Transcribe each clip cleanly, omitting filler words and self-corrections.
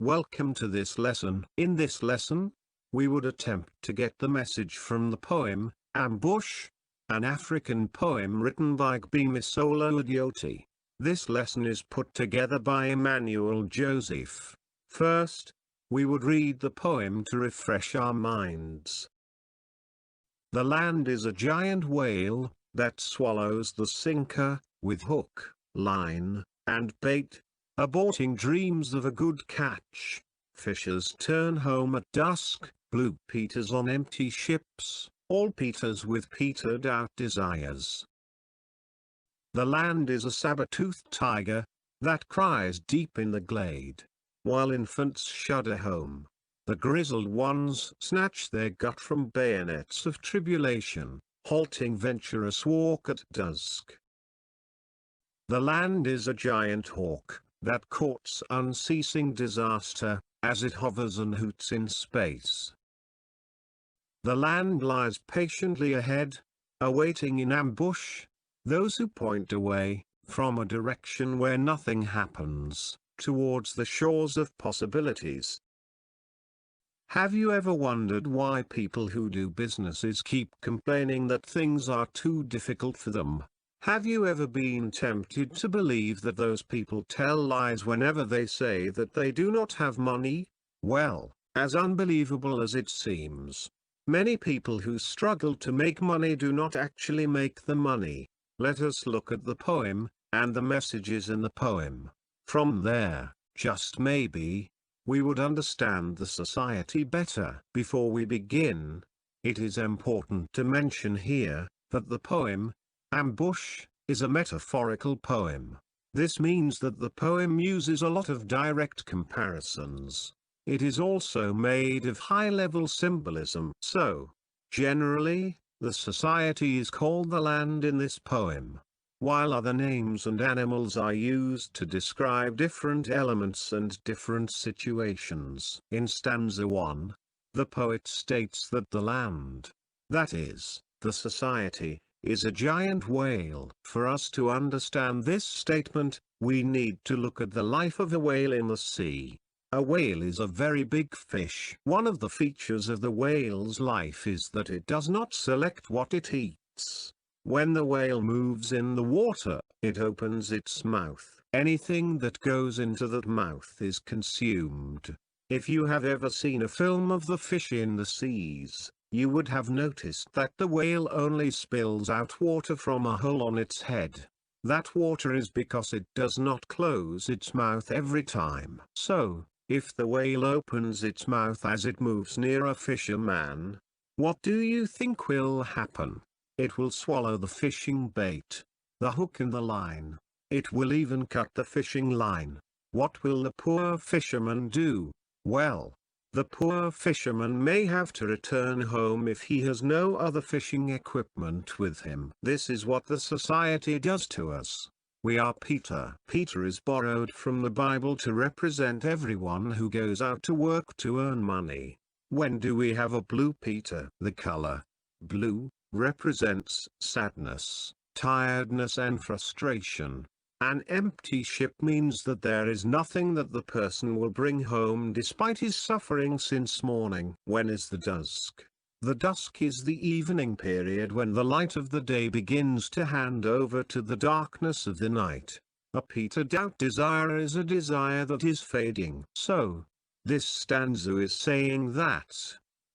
Welcome to this lesson. In this lesson, we would attempt to get the message from the poem, Ambush, an African poem written by Gbemisola Adeoti. This lesson is put together by Emmanuel Joseph. First, we would read the poem to refresh our minds. The land is a giant whale, that swallows the sinker, with hook, line, and bait, aborting dreams of a good catch. Fishers turn home at dusk, blue Peters on empty ships, all Peters with petered out desires. The land is a saber-toothed tiger, that cries deep in the glade, while infants shudder home. The grizzled ones snatch their gut from bayonets of tribulation, halting venturous walk at dusk. The land is a giant hawk, that courts unceasing disaster, as it hovers and hoots in space. The land lies patiently ahead, awaiting in ambush those who point away from a direction where nothing happens, towards the shores of possibilities. Have you ever wondered why people who do businesses keep complaining that things are too difficult for them? Have you ever been tempted to believe that those people tell lies whenever they say that they do not have money? Well, as unbelievable as it seems, many people who struggle to make money do not actually make the money. Let us look at the poem, and the messages in the poem. From there, just maybe, we would understand the society better. Before we begin, it is important to mention here, that the poem, Ambush, is a metaphorical poem. This means that the poem uses a lot of direct comparisons. It is also made of high-level symbolism. So, generally, the society is called the land in this poem, while other names and animals are used to describe different elements and different situations. In stanza 1, the poet states that the land, that is, the society, is a giant whale. For us to understand this statement, we need to look at the life of a whale in the sea. A whale is a very big fish. One of the features of the whale's life is that it does not select what it eats. When the whale moves in the water, it opens its mouth. Anything that goes into that mouth is consumed. If you have ever seen a film of the fish in the seas, you would have noticed that the whale only spills out water from a hole on its head. That water is because it does not close its mouth every time. So, if the whale opens its mouth as it moves near a fisherman, what do you think will happen? It will swallow the fishing bait, the hook and the line. It will even cut the fishing line. What will the poor fisherman do? Well, the poor fisherman may have to return home if he has no other fishing equipment with him. This is what the society does to us. We are Peter. Peter is borrowed from the Bible to represent everyone who goes out to work to earn money. When do we have a blue Peter? The color blue represents sadness, tiredness and frustration. An empty ship means that there is nothing that the person will bring home despite his suffering since morning. When is the dusk? The dusk is the evening period when the light of the day begins to hand over to the darkness of the night. A petered out desire is a desire that is fading. So, this stanza is saying that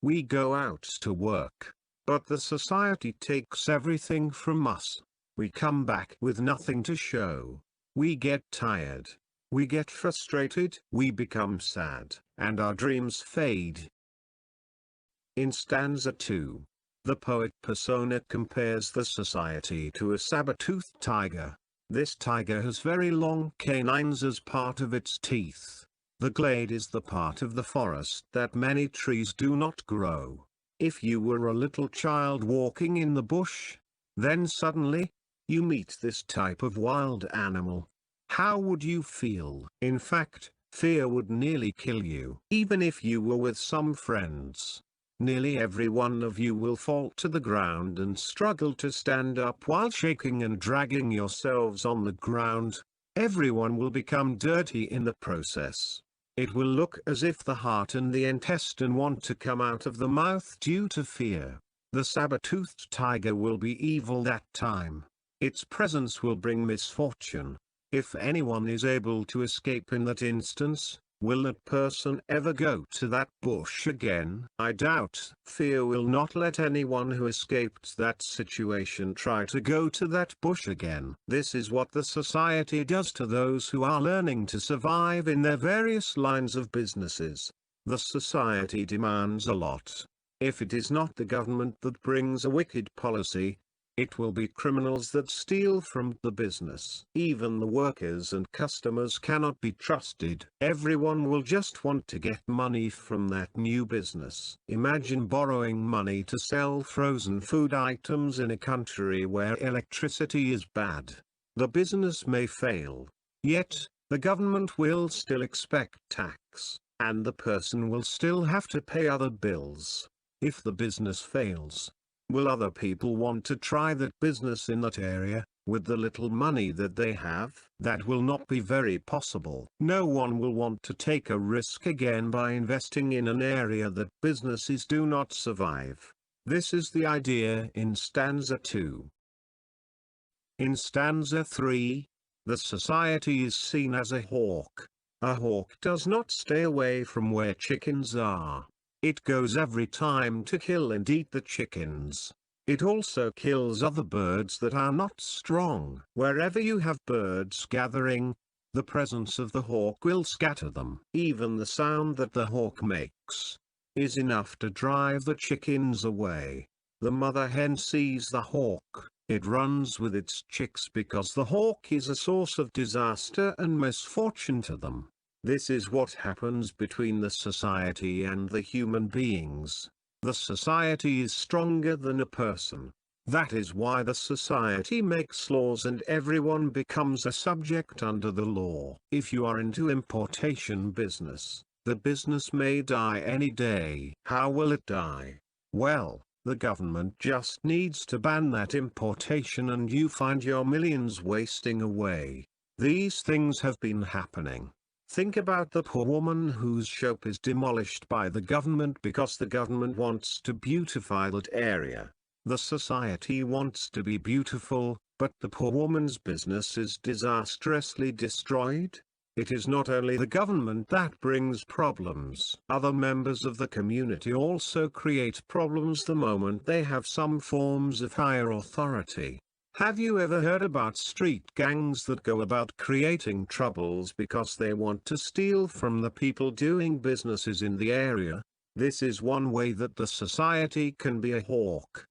we go out to work, but the society takes everything from us. We come back with nothing to show. We get tired. We get frustrated. We become sad, and our dreams fade. In stanza 2, the poet persona compares the society to a saber-toothed tiger. This tiger has very long canines as part of its teeth. The glade is the part of the forest that many trees do not grow. If you were a little child walking in the bush, then suddenly, you meet this type of wild animal. How would you feel? In fact, fear would nearly kill you. Even if you were with some friends, nearly every one of you will fall to the ground and struggle to stand up while shaking and dragging yourselves on the ground. Everyone will become dirty in the process. It will look as if the heart and the intestine want to come out of the mouth due to fear. The saber-toothed tiger will be evil that time. Its presence will bring misfortune. If anyone is able to escape in that instance, will that person ever go to that bush again? I doubt. Fear will not let anyone who escaped that situation try to go to that bush again. This is what the society does to those who are learning to survive in their various lines of businesses. The society demands a lot. If it is not the government that brings a wicked policy, it will be criminals that steal from the business. Even the workers and customers cannot be trusted. Everyone will just want to get money from that new business. Imagine borrowing money to sell frozen food items in a country where electricity is bad. The business may fail. Yet, the government will still expect tax, and the person will still have to pay other bills. If the business fails, will other people want to try that business in that area, with the little money that they have? That will not be very possible. No one will want to take a risk again by investing in an area that businesses do not survive. This is the idea in stanza 2. In stanza 3, the society is seen as a hawk. A hawk does not stay away from where chickens are. It goes every time to kill and eat the chickens. It also kills other birds that are not strong. Wherever you have birds gathering, the presence of the hawk will scatter them. Even the sound that the hawk makes is enough to drive the chickens away. The mother hen sees the hawk. It runs with its chicks because the hawk is a source of disaster and misfortune to them. This is what happens between the society and the human beings. The society is stronger than a person. That is why the society makes laws and everyone becomes a subject under the law. If you are into importation business, the business may die any day. How will it die? Well, the government just needs to ban that importation and you find your millions wasting away. These things have been happening. Think about the poor woman whose shop is demolished by the government because the government wants to beautify that area. The society wants to be beautiful, but the poor woman's business is disastrously destroyed. It is not only the government that brings problems. Other members of the community also create problems the moment they have some forms of higher authority. Have you ever heard about street gangs that go about creating troubles because they want to steal from the people doing businesses in the area? This is one way that the society can be a hawk.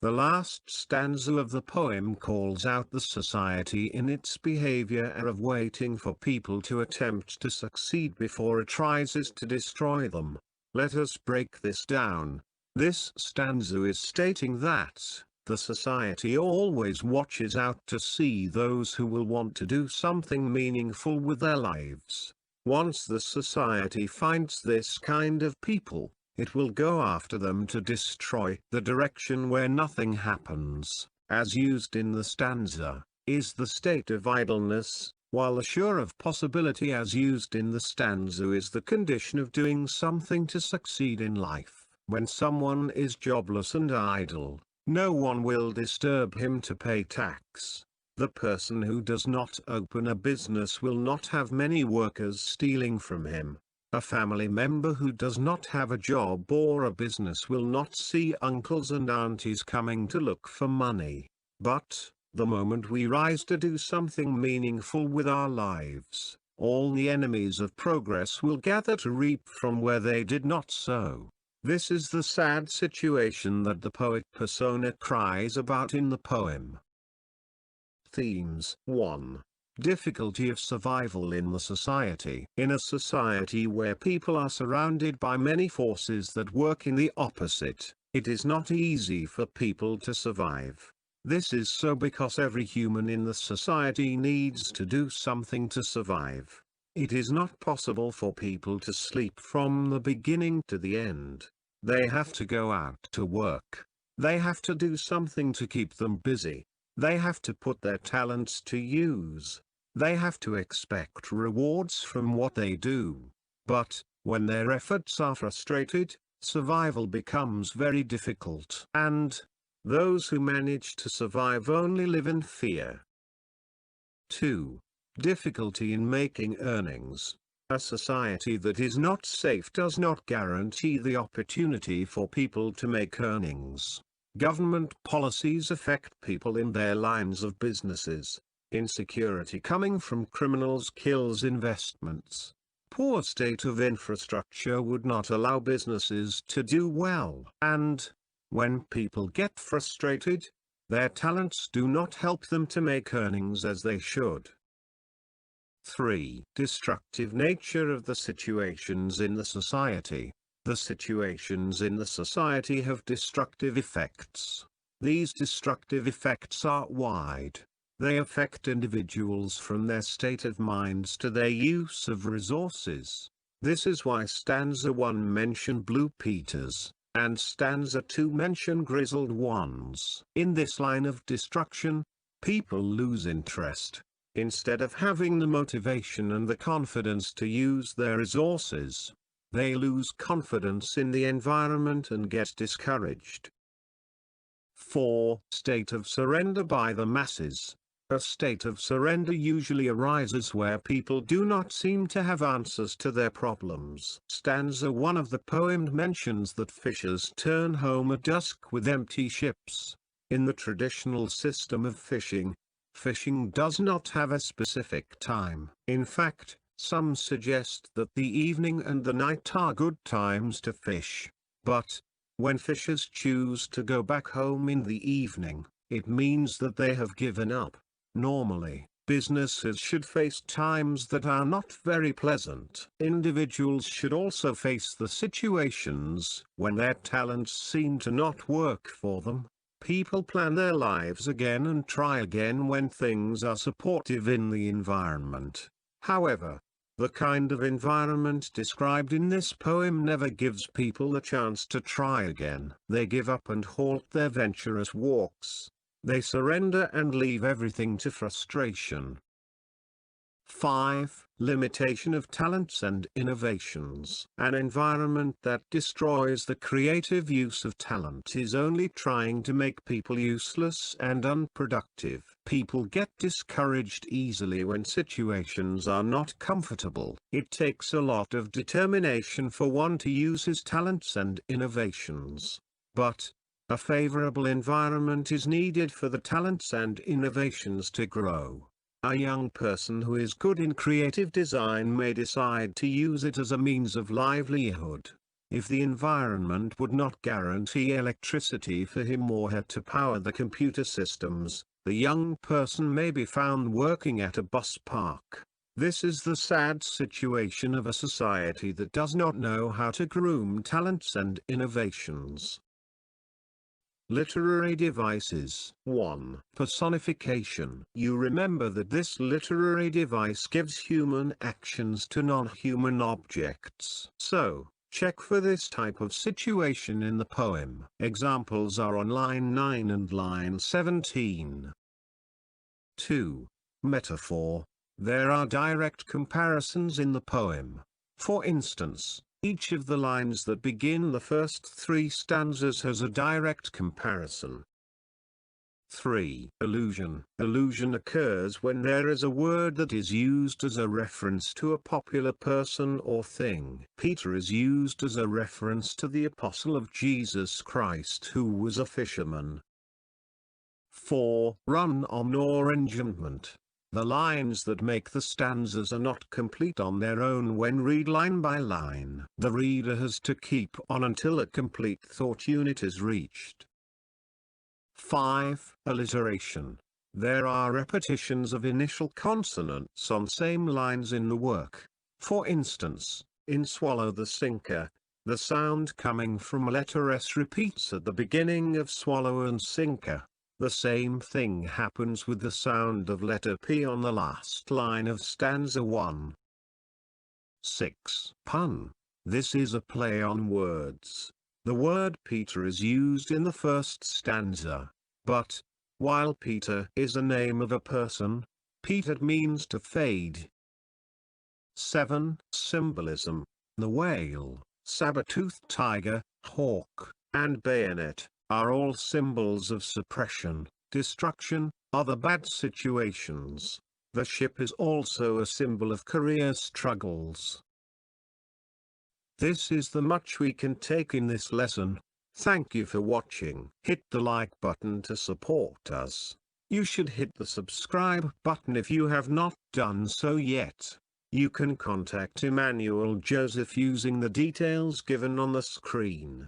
The last stanza of the poem calls out the society in its behavior of waiting for people to attempt to succeed before it tries to destroy them. Let us break this down. This stanza is stating that the society always watches out to see those who will want to do something meaningful with their lives. Once the society finds this kind of people, it will go after them to destroy. The direction where nothing happens, as used in the stanza, is the state of idleness, while the sure of possibility as used in the stanza is the condition of doing something to succeed in life. When someone is jobless and idle, no one will disturb him to pay tax. The person who does not open a business will not have many workers stealing from him. A family member who does not have a job or a business will not see uncles and aunties coming to look for money. But, the moment we rise to do something meaningful with our lives, all the enemies of progress will gather to reap from where they did not sow. This is the sad situation that the poet persona cries about in the poem. Themes 1. Difficulty of survival in the society. In a society where people are surrounded by many forces that work in the opposite, it is not easy for people to survive. This is so because every human in the society needs to do something to survive. It is not possible for people to sleep from the beginning to the end. They have to go out to work. They have to do something to keep them busy. They have to put their talents to use. They have to expect rewards from what they do. But, when their efforts are frustrated, survival becomes very difficult. And those who manage to survive only live in fear. 2. Difficulty in making earnings. A society that is not safe does not guarantee the opportunity for people to make earnings. Government policies affect people in their lines of businesses. Insecurity coming from criminals kills investments. Poor state of infrastructure would not allow businesses to do well. And, when people get frustrated, their talents do not help them to make earnings as they should. 3. Destructive nature of the situations in the society. The situations in the society have destructive effects. These destructive effects are wide. They affect individuals from their state of minds to their use of resources. This is why stanza 1 mention blue Peters, and stanza 2 mention grizzled ones. In this line of destruction, people lose interest. Instead of having the motivation and the confidence to use their resources, they lose confidence in the environment and get discouraged. 4. State of surrender by the masses. A state of surrender usually arises where people do not seem to have answers to their problems. Stanza 1 of the poem mentions that fishers turn home at dusk with empty ships. In the traditional system of fishing, fishing does not have a specific time. In fact, some suggest that the evening and the night are good times to fish. But, when fishers choose to go back home in the evening, it means that they have given up. Normally, businesses should face times that are not very pleasant. Individuals should also face the situations when their talents seem to not work for them. People plan their lives again and try again when things are supportive in the environment. However, the kind of environment described in this poem never gives people the chance to try again. They give up and halt their venturous walks. They surrender and leave everything to frustration. 5. Limitation of talents and innovations. An environment that destroys the creative use of talent is only trying to make people useless and unproductive. People get discouraged easily when situations are not comfortable. It takes a lot of determination for one to use his talents and innovations. But, a favorable environment is needed for the talents and innovations to grow. A young person who is good in creative design may decide to use it as a means of livelihood. If the environment would not guarantee electricity for him or her to power the computer systems, the young person may be found working at a bus park. This is the sad situation of a society that does not know how to groom talents and innovations. Literary devices. 1. Personification. You remember that this literary device gives human actions to non-human objects. So, check for this type of situation in the poem. Examples are on line 9 and line 17. 2. Metaphor. There are direct comparisons in the poem. For instance, each of the lines that begin the first 3 stanzas has a direct comparison. 3. Allusion. Allusion occurs when there is a word that is used as a reference to a popular person or thing. Peter is used as a reference to the apostle of Jesus Christ who was a fisherman. 4. Run-on or enjambment. The lines that make the stanzas are not complete on their own when read line by line. The reader has to keep on until a complete thought unit is reached. 5. Alliteration. There are repetitions of initial consonants on same lines in the work. For instance, in Swallow the Sinker, the sound coming from letter S repeats at the beginning of Swallow and Sinker. The same thing happens with the sound of letter P on the last line of stanza 1. 6. Pun. This is a play on words. The word Peter is used in the first stanza. But, while Peter is a name of a person, repeated means to fade. 7. Symbolism. The whale, saber-toothed tiger, hawk, and bayonet, are all symbols of suppression, destruction, other bad situations. The ship is also a symbol of career struggles. This is the much we can take in this lesson. Thank you for watching. Hit the like button to support us. You should hit the subscribe button if you have not done so yet. You can contact Emmanuel Joseph using the details given on the screen.